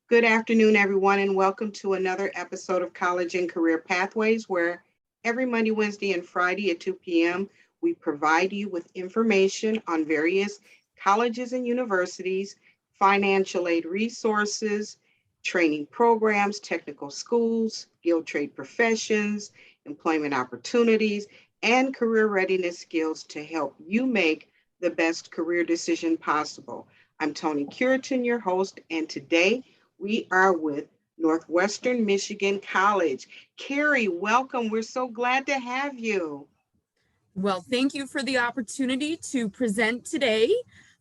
Good afternoon, everyone, and welcome to another episode of College and Career Pathways, where every Monday, Wednesday, and Friday at 2 p.m., we provide you with information on various colleges and universities, financial aid resources, training programs, technical schools, skilled trade professions, employment opportunities, and career readiness skills to help you make the best career decision possible. I'm Tony Curitan, your host, and today we are with Northwestern Michigan College. Kerry, welcome. We're so glad to have you. Well, thank you for the opportunity to present today.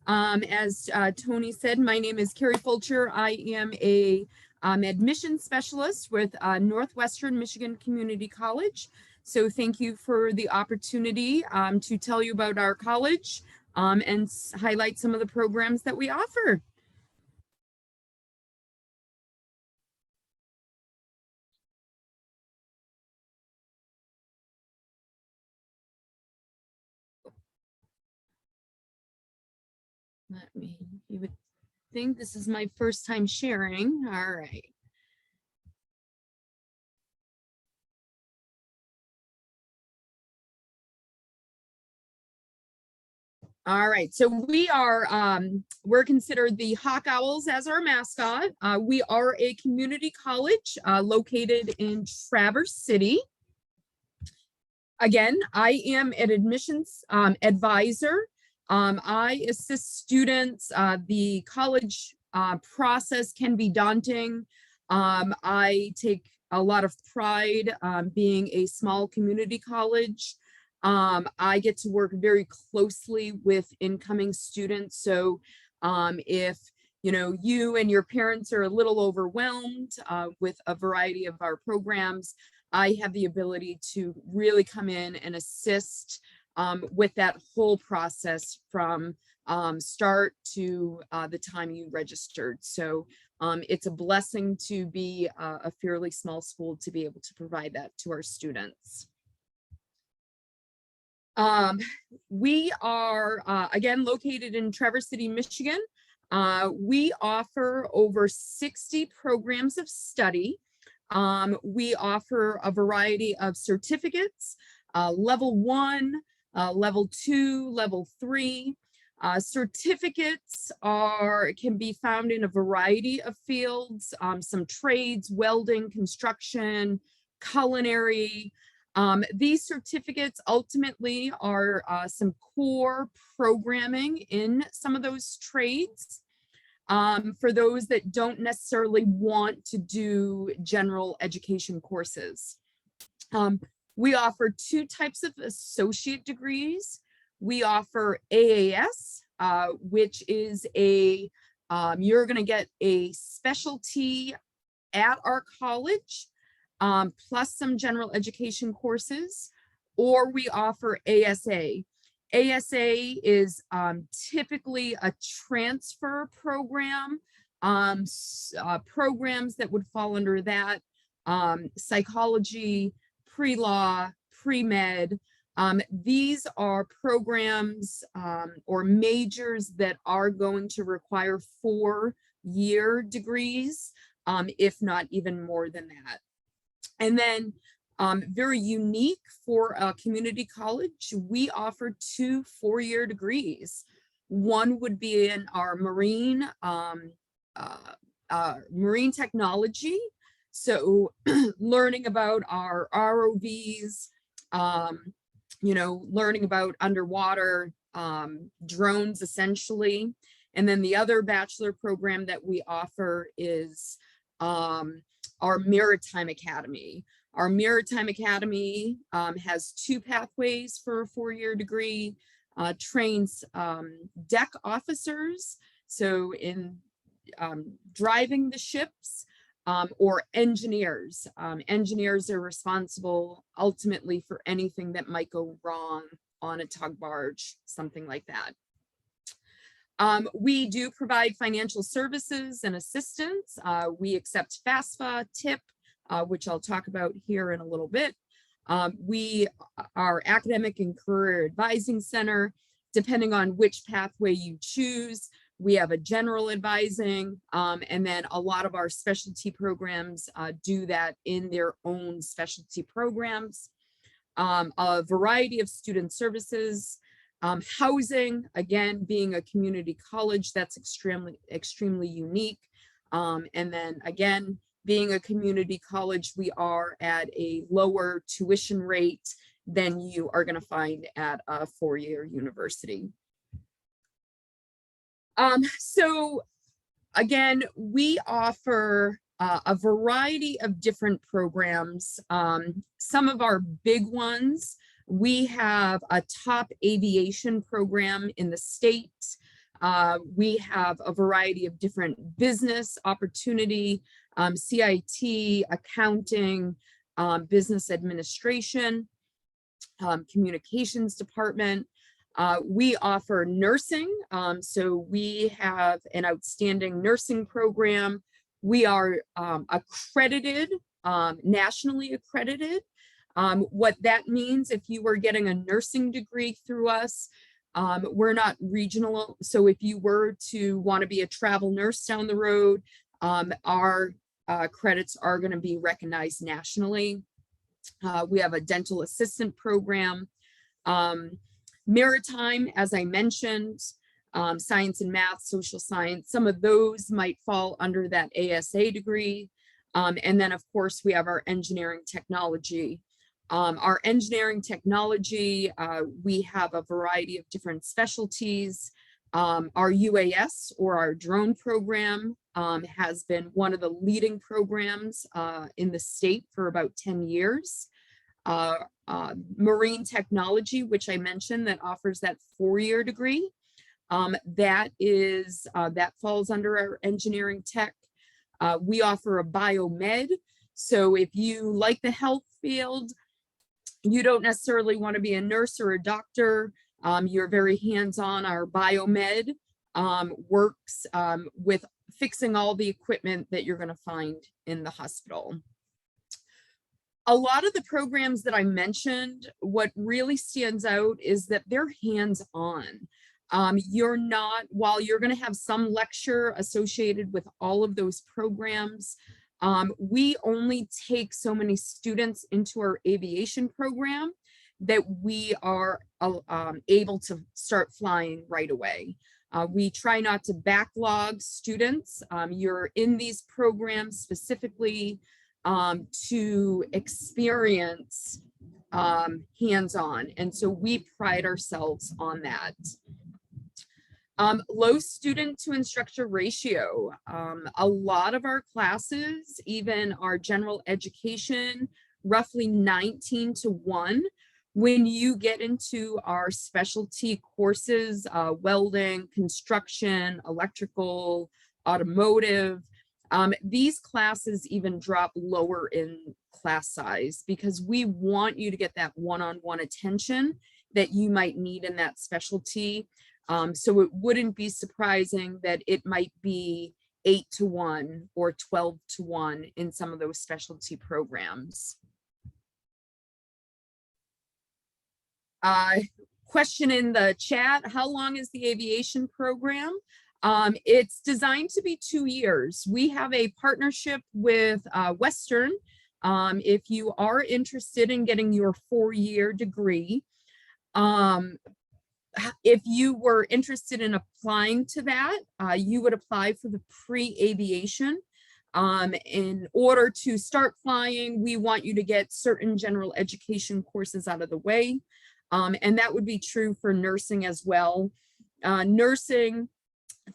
As Tony said, my name is Kerry Fulcher. I am a admission specialist with Northwestern Michigan Community College. So thank you for the opportunity to tell you about our college and highlight some of the programs that we offer. You would think this is my first time sharing. All right. All right, so we're considered the Hawk Owls as our mascot. We are a community college located in Traverse City. Again, I am an admissions advisor. I assist students. The college process can be daunting. I take a lot of pride being a small community college. I get to work very closely with incoming students. So if you and your parents are a little overwhelmed with a variety of our programs, I have the ability to really come in and assist with that whole process from start to the time you registered. So it's a blessing to be a fairly small school to be able to provide that to our students. We are, again, located in Traverse City, Michigan. We offer over 60 programs of study. We offer a variety of certificates, level 1, level 2, level 3. Certificates can be found in a variety of fields, some trades, welding, construction, culinary. These certificates ultimately are some core programming in some of those trades for those that don't necessarily want to do general education courses. We offer 2 types of associate degrees. We offer AAS, which is you're going to get a specialty at our college, plus some general education courses, or we offer ASA. ASA is typically a transfer program, programs that would fall under that, psychology, pre-law, pre-med. These are programs or majors that are going to require 4-year degrees, if not even more than that. And then very unique for a community college, we offer 2 4-year degrees. One would be in our marine technology. So learning about our ROVs, learning about underwater drones essentially. And then the other bachelor program that we offer is our Maritime Academy. Our Maritime Academy has 2 pathways for a 4-year degree, trains deck officers, so in driving the ships, or engineers. Engineers are responsible ultimately for anything that might go wrong on a tug barge, something like that. We do provide financial services and assistance. We accept FAFSA, TIP, which I'll talk about here in a little bit. We are academic and career advising center. Depending on which pathway you choose, We have a general advising, and then a lot of our specialty programs do that in their own specialty programs. A variety of student services, housing, again, being a community college, that's extremely unique. And then again, being a community college, we are at a lower tuition rate than you are going to find at a four-year university. So again, we offer a variety of different programs. Some of our big ones, we have a top aviation program in the state. We have a variety of different business opportunity, CIT, accounting, business administration, communications department. We offer nursing. So we have an outstanding nursing program. We are accredited, nationally accredited. What that means, if you were getting a nursing degree through us, we're not regional. So if you were to want to be a travel nurse down the road, our credits are going to be recognized nationally. We have a dental assistant program. Maritime, as I mentioned, science and math, social science, some of those might fall under that ASA degree. And then, of course, we have our engineering technology. Our engineering technology, we have a variety of different specialties. Our UAS, or our drone program, has been one of the leading programs in the state for about 10 years. Marine technology, which I mentioned, that offers that four-year degree. That falls under our engineering tech. We offer a biomed. So if you like the health field, you don't necessarily want to be a nurse or a doctor. You're very hands-on. Our biomed works with fixing all the equipment that you're going to find in the hospital. A lot of the programs that I mentioned, what really stands out is that they're hands-on. While you're going to have some lecture associated with all of those programs, we only take so many students into our aviation program that we are able to start flying right away. We try not to backlog students. You're in these programs specifically to experience hands-on. And so we pride ourselves on that. Low student to instructor ratio. A lot of our classes, even our general education, roughly 19:1. When you get into our specialty courses, welding, construction, electrical, automotive, these classes even drop lower in class size because we want you to get that one-on-one attention that you might need in that specialty. So it wouldn't be surprising that it might be 8:1 or 12:1 in some of those specialty programs. Question in the chat, how long is the aviation program? It's designed to be 2 years. We have a partnership with Western. If you are interested in getting your 4-year degree, if you were interested in applying to that, you would apply for the pre-aviation. In order to start flying, we want you to get certain general education courses out of the way. And that would be true for nursing as well. Nursing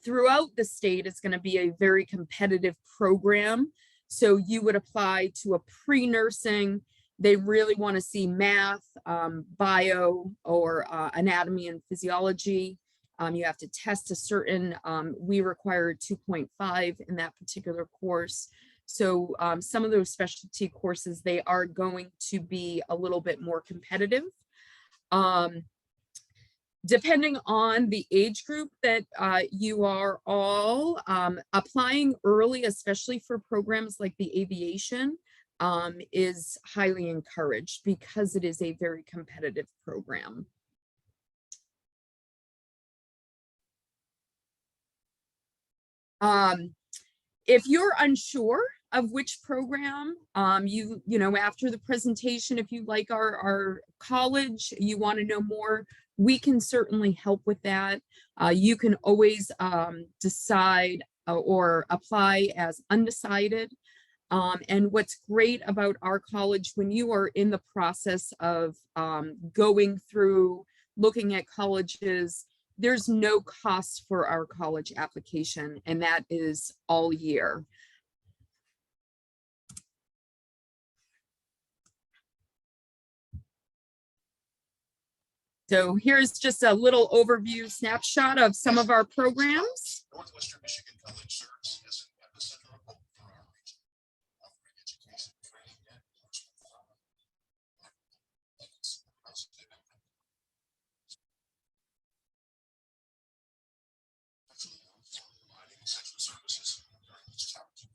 throughout the state is going to be a very competitive program. So you would apply to a pre-nursing. They really want to see math, bio, or anatomy and physiology. You have to test a certain, we require 2.5 in that particular course. So some of those specialty courses, they are going to be a little bit more competitive. Depending on the age group that you are all applying early, especially for programs like the aviation, is highly encouraged because it is a very competitive program. If you're unsure of which program, you know, after the presentation, if you like our college, you want to know more, we can certainly help with that. You can always decide or apply as undecided. And what's great about our college, when you are in the process of going through looking at colleges, there's no cost for our college application, and that is all year. So here's just a little overview snapshot of some of our programs. Northwestern Michigan College serves as an epicenter of hope for our region, offering education, training, and enforcement providing essential services during this challenging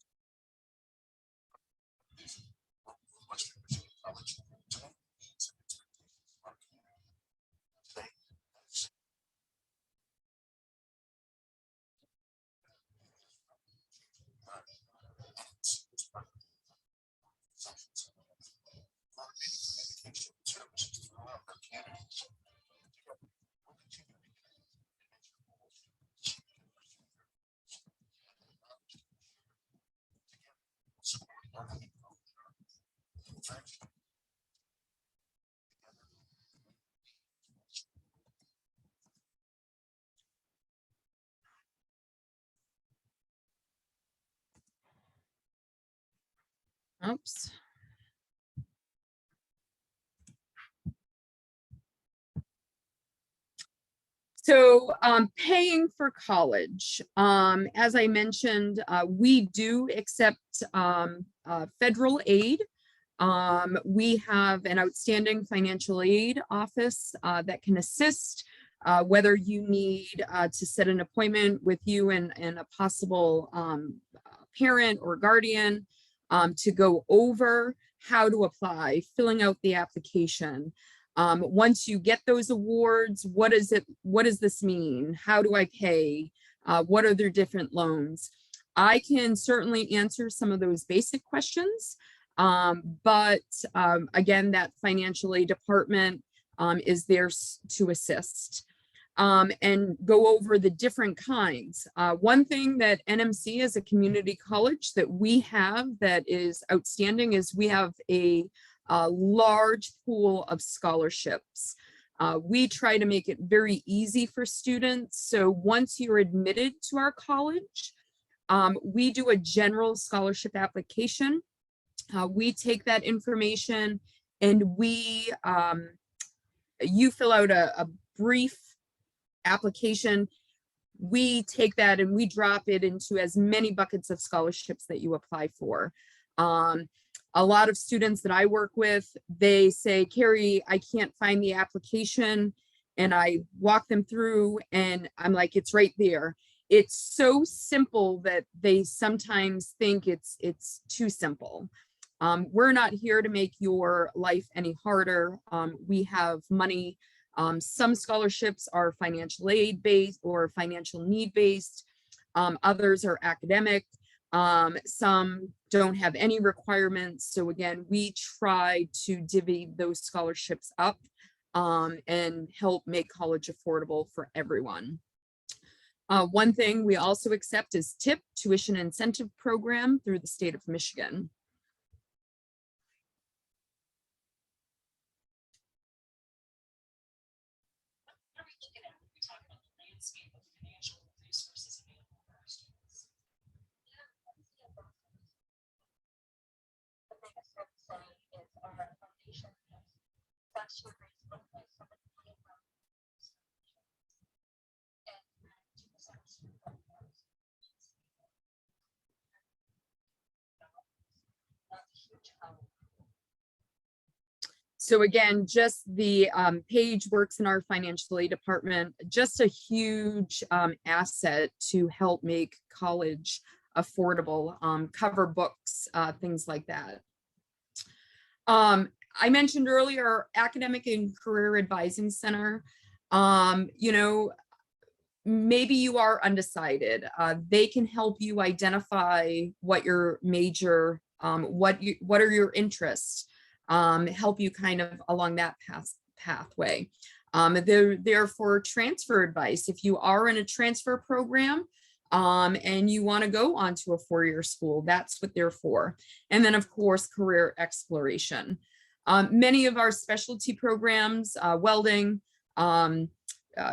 Northwestern Michigan College to meet the needs and expectations of our community. Today, communication services throughout our communities. Oops. So paying for college, as I mentioned, we do accept federal aid. We have an outstanding financial aid office that can assist, whether you need to set an appointment with you and a possible parent or guardian to go over how to apply, filling out the application. Once you get those awards, what does this mean? How do I pay? What are their different loans? I can certainly answer some of those basic questions. But again, that financial aid department is there to assist and go over the different kinds. One thing that NMC as a community college that we have that is outstanding is we have a large pool of scholarships. We try to make it very easy for students. So once you're admitted to our college, we do a general scholarship application. We take that information and you fill out a brief application. We take that and we drop it into as many buckets of scholarships that you apply for. A lot of students that I work with, they say, Kerry, I can't find the application. And I walk them through and I'm like, it's right there. It's so simple that they sometimes think it's too simple. We're not here to make your life any harder. We have money. Some scholarships are financial aid based or financial need based. Others are academic. Some don't have any requirements. So again, we try to divvy those scholarships up and help make college affordable for everyone. One thing we also accept is TIP, Tuition Incentive Program, through the state of Michigan. So again, just the page works in our financial aid department, just a huge asset to help make college affordable, cover books, things like that. I mentioned earlier, Academic and Career Advising Center. You know, maybe you are undecided. They can help you identify what your major, what are your interests, help you kind of along that pathway. They're there for transfer advice. If you are in a transfer program, and you want to go on to a four-year school, that's what they're for. And then of course, career exploration. Many of our specialty programs, welding,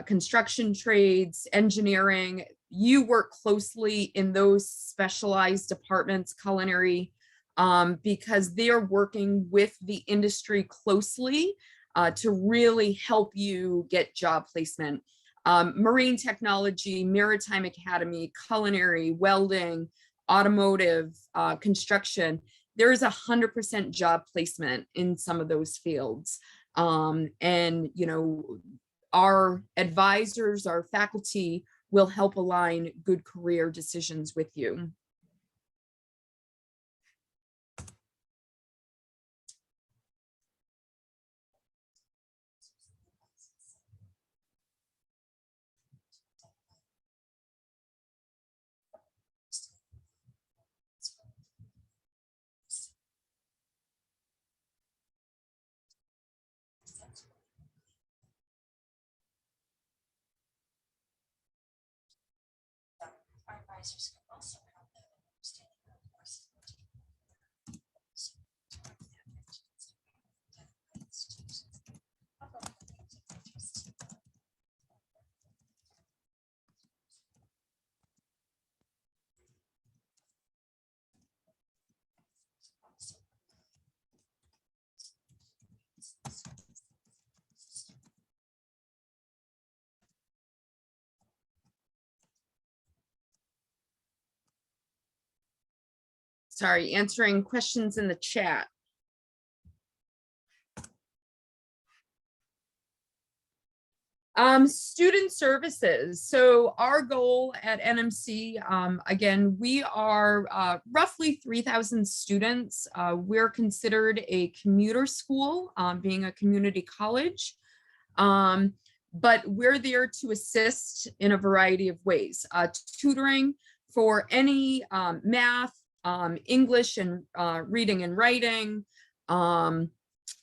construction trades, engineering, you work closely in those specialized departments, culinary, because they're working with the industry closely to really help you get job placement. Marine technology, Maritime Academy, culinary, welding, automotive, construction, there is 100% job placement in some of those fields. And, you know, our advisors, our faculty will help align good career decisions with you. Our advisors can also help them understand the courses. Sorry, answering questions in the chat. Student services. So our goal at NMC, again, we are roughly 3,000 students. We're considered a commuter school, being a community college. But we're there to assist in a variety of ways. Tutoring for any math, English and reading and writing,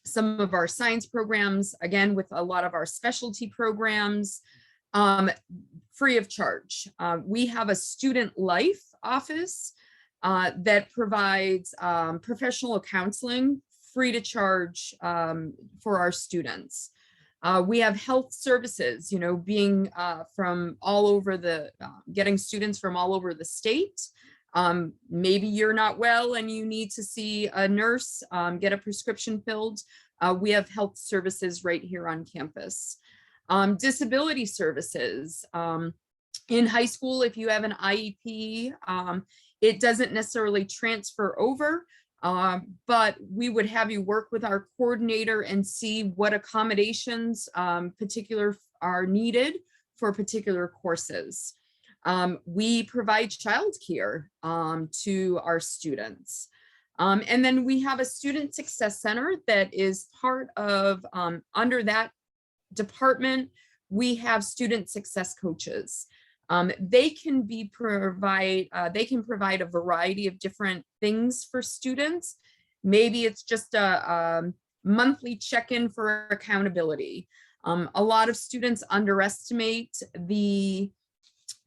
some of our science programs, again, with a lot of our specialty programs, free of charge. We have a student life office that provides professional counseling free to charge for our students. We have health services, you know, being from all over the, getting students from all over the state. Maybe you're not well and you need to see a nurse, get a prescription filled. We have health services right here on campus. Disability services. In high school, if you have an IEP, it doesn't necessarily transfer over, but we would have you work with our coordinator and see what accommodations particular are needed for particular courses. We provide childcare to our students. And then we have a student success center that is part of, under that department, we have student success coaches. They can provide a variety of different things for students. Maybe it's just a monthly check-in for accountability. A lot of students underestimate the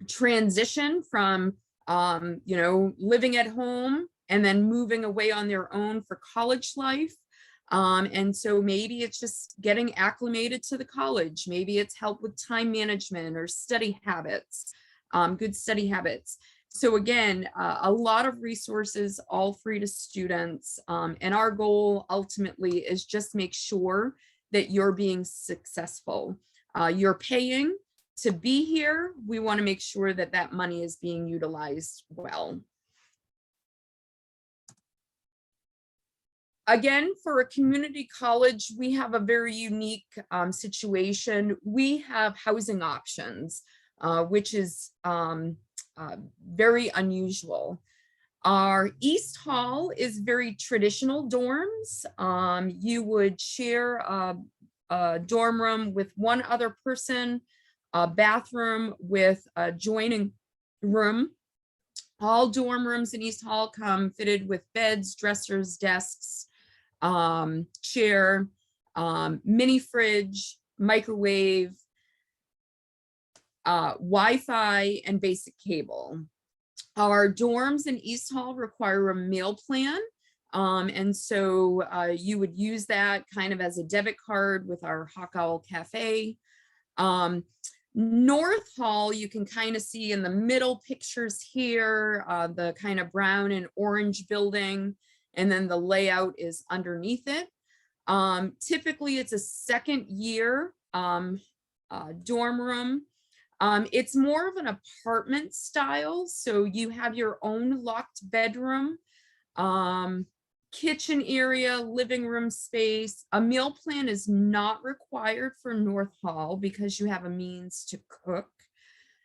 transition from you know, living at home and then moving away on their own for college life. And so maybe it's just getting acclimated to the college. Maybe it's help with time management or study habits, good study habits. So again, a lot of resources, all free to students. And our goal ultimately is just make sure that you're being successful. You're paying to be here. We want to make sure that that money is being utilized well. Again, for a community college, we have a very unique situation. We have housing options, which is very unusual. Our East Hall is very traditional dorms. You would share a dorm room with one other person. a bathroom with a joining room. All dorm rooms in East Hall come fitted with beds, dressers, desks, chair, mini fridge, microwave, Wi-Fi, and basic cable. Our dorms in East Hall require a meal plan. And so you would use that kind of as a debit card with our Hawk Owl Cafe. North Hall, you can kind of see in the middle pictures here, the kind of brown and orange building, and then the layout is underneath it. Typically, it's a second year dorm room. It's more of an apartment style, so you have your own locked bedroom, kitchen area, living room space. A meal plan is not required for North Hall because you have a means to cook.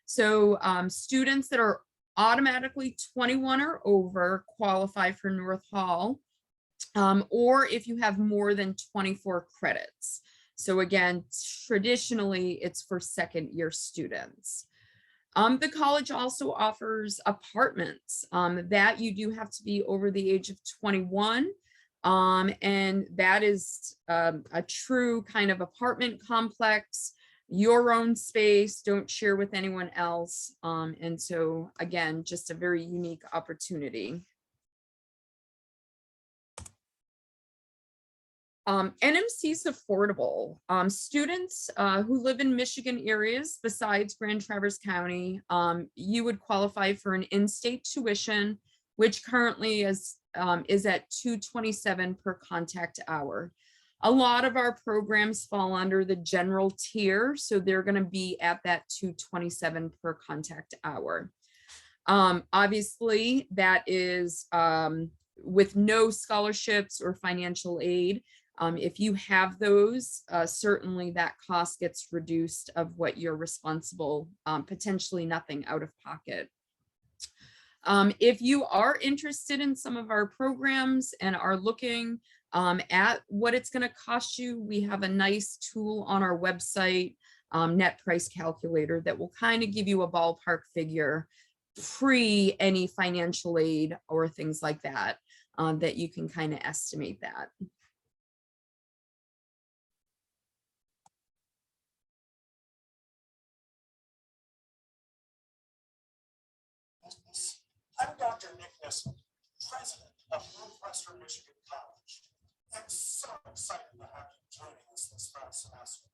So students that are automatically 21 or over qualify for North Hall, or if you have more than 24 credits. So again, traditionally, it's for second year students. The college also offers apartments that you do have to be over the age of 21. And that is a true kind of apartment complex, your own space, don't share with anyone else. And so again, just a very unique opportunity. NMC is affordable. Students who live in Michigan areas besides Grand Traverse County, you would qualify for an in-state tuition, which currently is at $227 per contact hour. A lot of our programs fall under the general tier, so they're going to be at that $227 per contact hour. Obviously, that is with no scholarships or financial aid. If you have those, certainly that cost gets reduced of what you're responsible, potentially nothing out of pocket. If you are interested in some of our programs and are looking at what it's going to cost you, we have a nice tool on our website, net price calculator, that will kind of give you a ballpark figure pre any financial aid or things like that, that you can kind of estimate that. I'm Dr. Nick Nissen, president of Northwestern Michigan College. I'm so excited to have you joining us this past semester.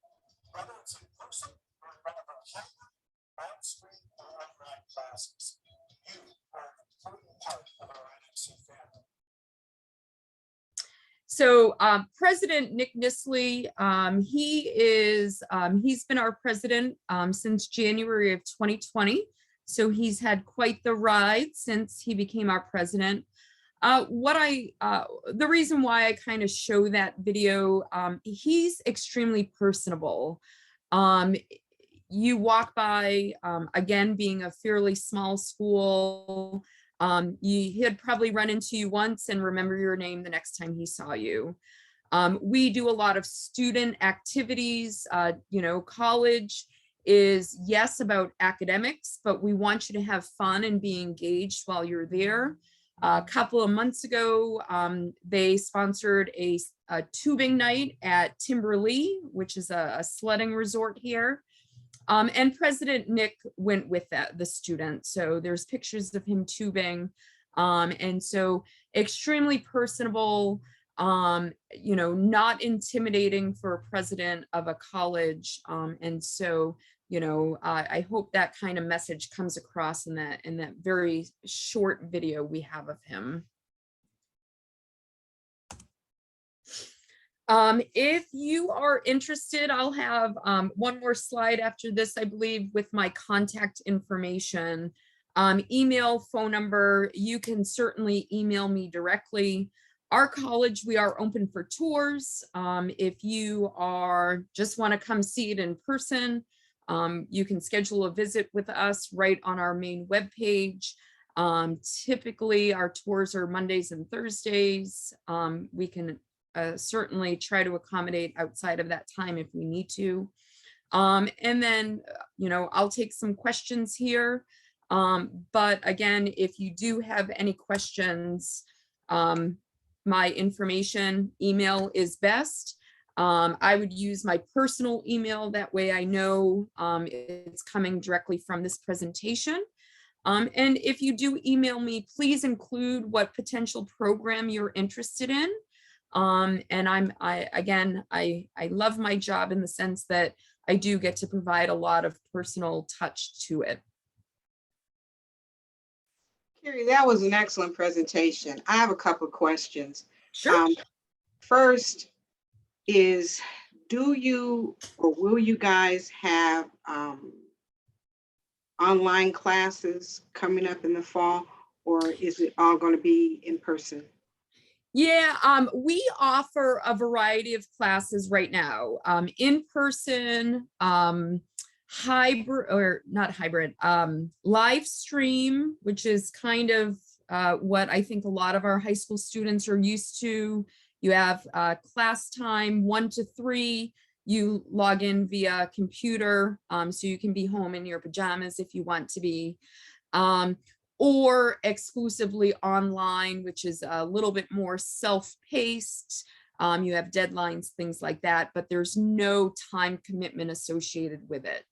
Whether it's in person or in one of our hybrid, on-screen, or online classes, you are an important part of our NMC family. So President Nick Nisley, he's been our president since January of 2020. So he's had quite the ride since he became our president. The reason why I kind of show that video, he's extremely personable. You walk by, again, being a fairly small school, he'd probably run into you once and remember your name the next time he saw you. We do a lot of student activities. College is, yes, about academics, but we want you to have fun and be engaged while you're there. A couple of months ago, they sponsored a tubing night at Timberlea, which is a sledding resort here. And President Nick went with the students. So there's pictures of him tubing. And so extremely personable, not intimidating for a president of a college. And so, I hope that kind of message comes across in that very short video we have of him. If you are interested, I'll have one more slide after this, I believe, with my contact information, email, phone number. You can certainly email me directly. Our college, we are open for tours. If you just want to come see it in person, you can schedule a visit with us right on our main webpage. Typically, our tours are Mondays and Thursdays. We can certainly try to accommodate outside of that time if we need to. And then, I'll take some questions here. But again, if you do have any questions, my information, email is best. I would use my personal email. That way I know it's coming directly from this presentation. And if you do email me, please include what potential program you're interested in. And I love my job in the sense that I do get to provide a lot of personal touch to it. Kerry, that was an excellent presentation. I have a couple of questions. Sure. First is, do you or will you guys have online classes coming up in the fall, or is it all going to be in person? Yeah, we offer a variety of classes right now, in person, hybrid, or not hybrid, live stream, which is kind of what I think a lot of our high school students are used to. You have class time 1 to 3. You log in via computer, so you can be home in your pajamas if you want to be. Or exclusively online, which is a little bit more self-paced. You have deadlines, things like that, but there's no time commitment associated with it.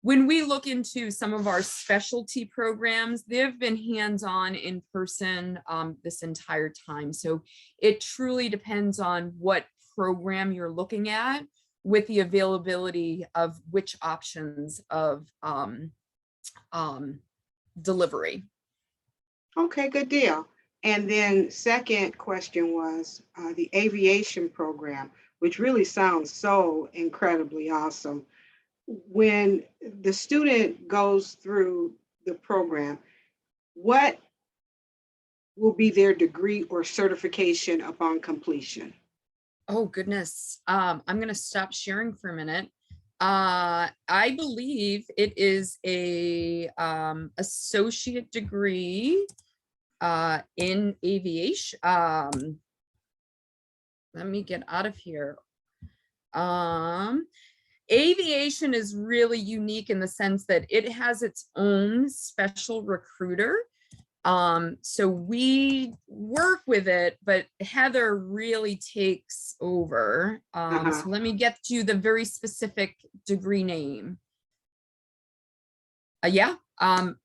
When we look into some of our specialty programs, they've been hands-on in person this entire time. So it truly depends on what program you're looking at with the availability of which options of delivery. Okay, good deal. And then second question was the aviation program, which really sounds so incredibly awesome. When the student goes through the program, what will be their degree or certification upon completion? Oh, goodness. I'm going to stop sharing for a minute. I believe it is a associate degree in aviation. Let me get out of here. Aviation is really unique in the sense that it has its own special recruiter. So we work with it, but Heather really takes over. So let me get you the very specific degree name. Yeah, and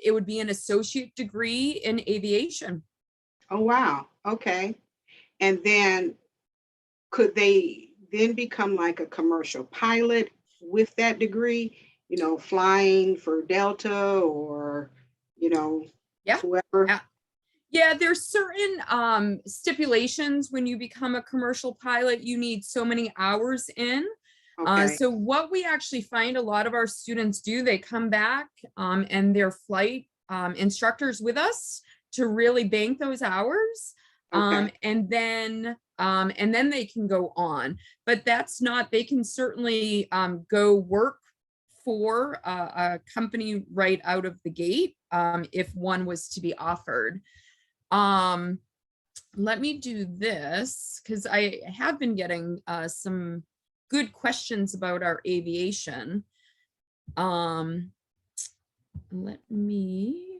it would be an associate degree in aviation. Oh, wow. Okay. And then could they then become like a commercial pilot with that degree, flying for Delta or, Yeah. whoever? Yeah, there's certain stipulations when you become a commercial pilot. You need so many hours in. Okay. So what we actually find a lot of our students do, they come back and they're flight instructors with us to really bank those hours. Okay. And then they can go on. But that's not, they can certainly go work for a company right out of the gate if one was to be offered. Let me do this because I have been getting some good questions about our aviation. Let me.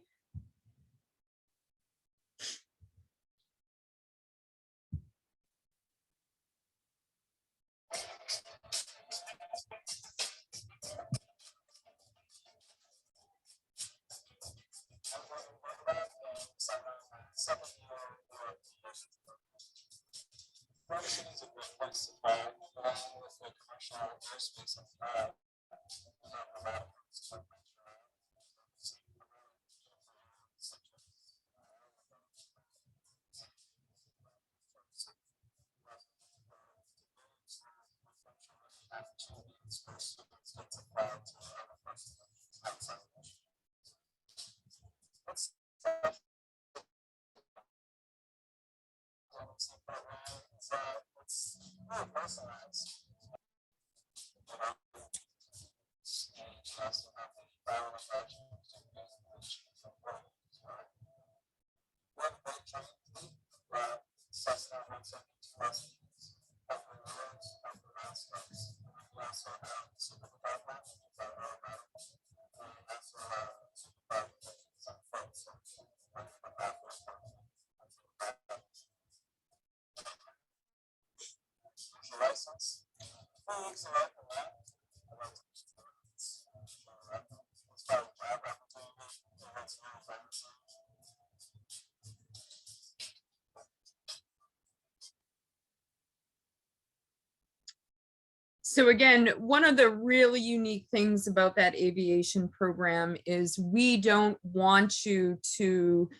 So again, one of the really unique things about that aviation program is we don't want you to,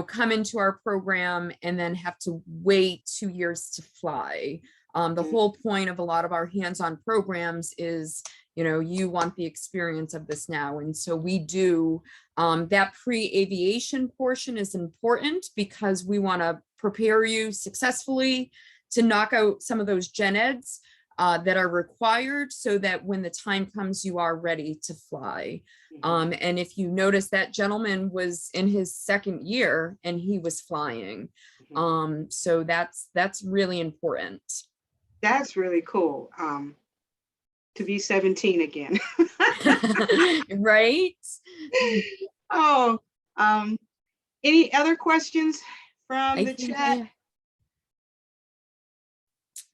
come into our program and then have to wait 2 years to fly. The Mhm. whole point of a lot of our hands-on programs is, you want the experience of this now. And so we do, that pre-aviation portion is important because we want to prepare you successfully to knock out some of those gen eds that are required so that when the time comes, you are ready to fly. And if you notice, that gentleman was in his second year and he was flying. So that's really important. That's really cool. To be 17 again. Right? Oh, any other questions from I the think chat?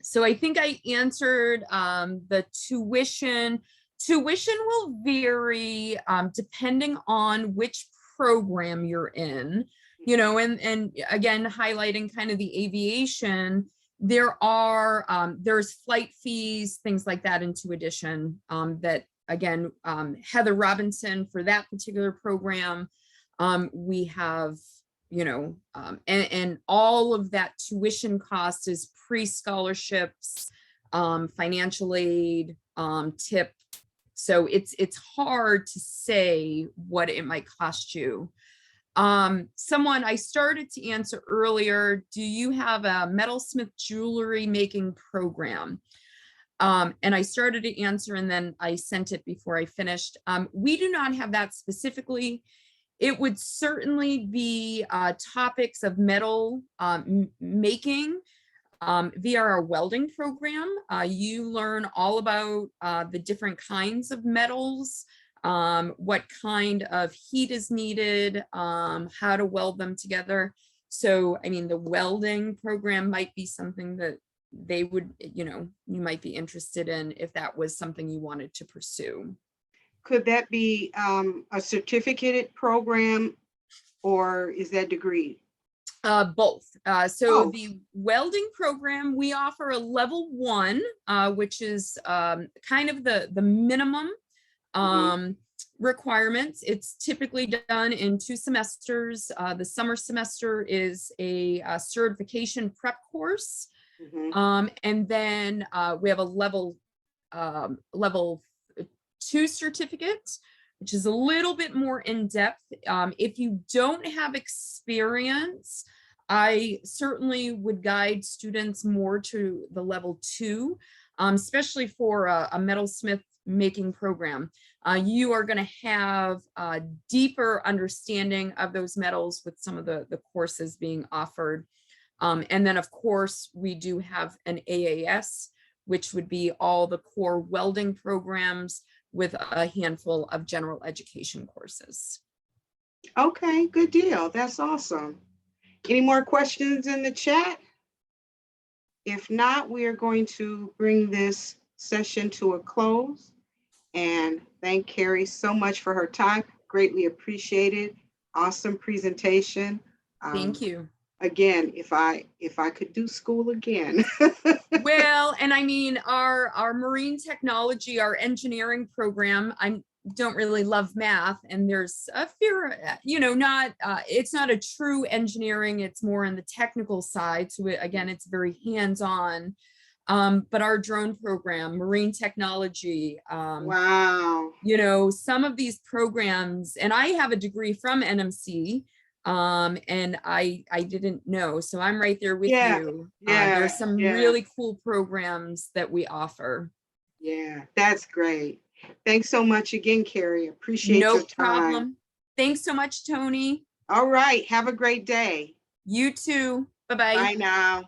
So I think I answered the tuition. Tuition will vary depending on which program you're in, and again, highlighting kind of the aviation, there's flight fees, things like that in tuition that again, Heather Robinson for that particular program, we have and all of that tuition cost is pre-scholarships, financial aid, tip. So it's hard to say what it might cost you. Someone I started to answer earlier, do you have a Metalsmith jewelry making program? And I started to answer and then I sent it before I finished. We do not have that specifically. It would certainly be topics of metal making via our welding program. You learn all about the different kinds of metals, what kind of heat is needed, how to weld them together. So, I mean, the welding program might be something that they would, you might be interested in if that was something you wanted to pursue. Could that be a certificated program or is that degree? Both. So Both. the welding program, we offer a level 1, which is kind of the minimum requirements. It's typically done in 2 semesters. The summer semester is a certification prep course. And then we have a level 2 certificate, which is a little bit more in depth. If you don't have experience, I certainly would guide students more to the level 2, especially for a Metalsmith making program. You are going to have a deeper understanding of those metals with some of the courses being offered. And then, of course, we do have an AAS, which would be all the core welding programs with a handful of general education courses. Okay, good deal. That's awesome. Any more questions in the chat? If not, we are going to bring this session to a close and thank Kerry so much for her time. Greatly appreciated. Awesome presentation. Thank you. Again, if I could do school again. Well, and I mean, our marine technology, our engineering program, I don't really love math, and there's a fear, it's not a true engineering, it's more on the technical side. So again, it's very hands-on. But our drone program, marine technology, Wow. some of these programs, and I have a degree from NMC, and I didn't know, so I'm right there with you. There's some really cool programs that we offer. Yeah, that's great. Thanks so much again, Kerry. Appreciate your time. No problem. Thanks so much, Tony. All right. Have a great day. You too. Bye-bye. Bye now.